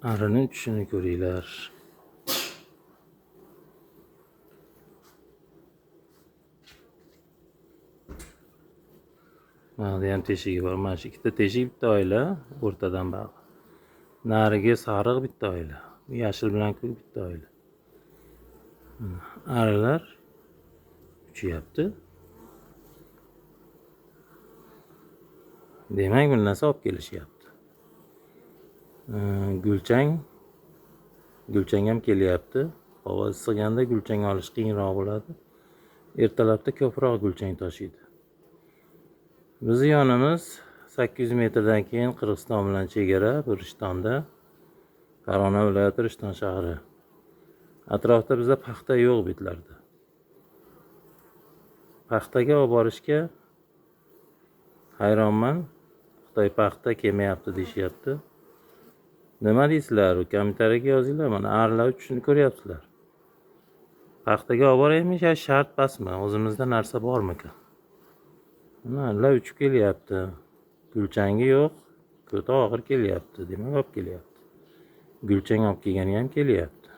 Arının uchishini ko'ringlar. Mana ham teshigi bor. Mana shu ikkita teshik, bitta oila, o'rtadan baq. Nariga sariq bitta oila. Yashil bilan ko'k bitta oila. Arilar uchyapti. Demak, bir narsa olib kelishyapti. Gulchang ham kelyapti. Havo isiganda gulchang olish qiyinroq bo'ladi. Ertalabda ko'proq gulchang toshiydi. Bizning yonimiz 800 metrdan keyin Qirg'iziston bilan chegara, Rishtonda. Farg'ona viloyati Rishton shahri. Atrofda bizda paxta yo'q betlarda. Paxtaga olib borishga hayronman. Xitoy paxta kelmayapti deyishyapti. Nima deysizlar? Kommentariyaga yozinglar. Mana arilar uchishini ko'ryapsizlar. Paxtaga olib boraymi yo shart basmi? O'zimizda narsa bormikan? Mana arilar uchib kelyapti. Gulchangi yo'q. Ko'ta og'ir kelyapti. Demak, olib kelyapti. Gulchang olib kelgani ham kelyapti.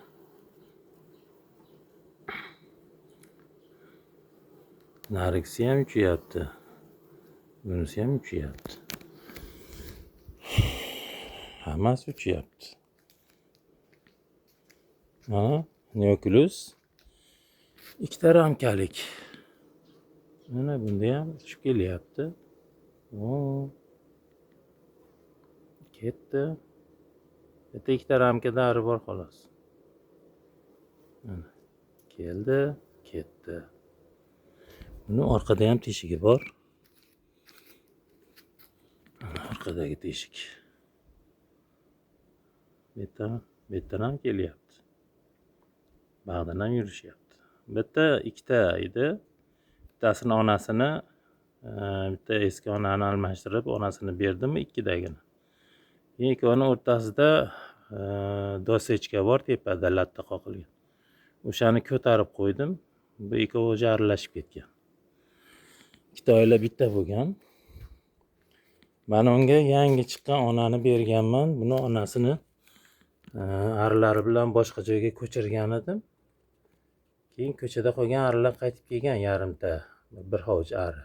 Narigisi ham uchyapti. Bunisi ham uchyapti. Hammasi uchyapti. Mana Neokulus ikkita ramkalik. Mana bunda ham uchib kelyapti. Ketdi. Bitta ikkita ramkada ari bor xolos. Mana keldi, ketdi. Buni orqada ham teshigi bor. Orqadagi teshik. Betdan ham kelyapti. Bag'dan ham yurishyapti. Bitta ikkita edi. Bittasini onasini, bitta eski onani almashtirib, onasini berdim ikkidagini. Ikkovini o'rtasida dosechka bor, tepada latta qoqilgan. O'shani ko'tarib qo'ydim. Bu ikkovi aralashib ketgan. Ikkita oila bitta bo'lgan. Men unga yangi chiqqan onani berganman. Buni onasini arilari bilan boshqa joyga ko'chirgan edim. Keyin ko'chada qolgan arilar qaytib kelgan yarimta, bir hovuch ari.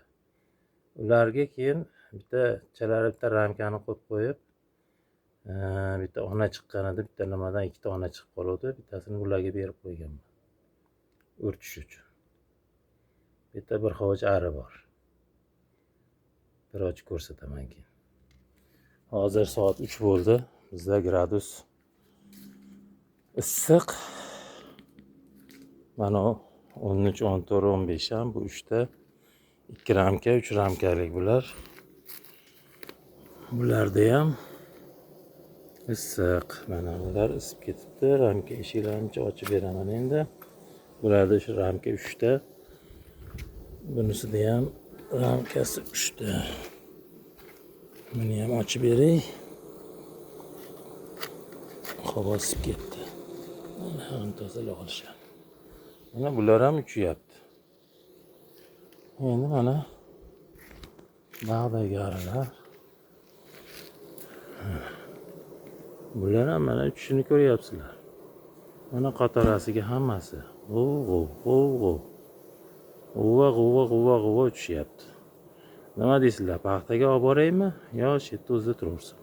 Ularga keyin bitta ramkani qo'yib qo'yib, bitta ona chiqqan edi, bitta nimadan ikkita ona chiqib qoldi. Bittasini ularga berib qo'yganman. O'rtish uchun. Bitta bir hovuch ari bor. Bir ochib ko'rsataman keyin. Hozir soat 3 bo'ldi. Bizda gradus issiq. Mana 13, 14, 15 ham bu 3 ta 2 ramka, 3 ramkalik bular. Bularda ham issiq. Mana bular isib ketibdi. Ramka eshiklarini ochib beraman endi. Bularda shu ramka 3 ta. Bunisida ham ramkasi 3 ta. Buni ham ochib beray. Havo isib ketdi. Mana ham tozalab olishadi. Mana bular ham uchyapti. Endi mana bag'dagi arilar. Bular ham mana uchishini ko'ryapsizlar. Mana qatorasiga hammasi. G'uva uchishyapti. Nima deysizlar? Paxtaga olib boraymi yo shu yerda o'zida turaversin?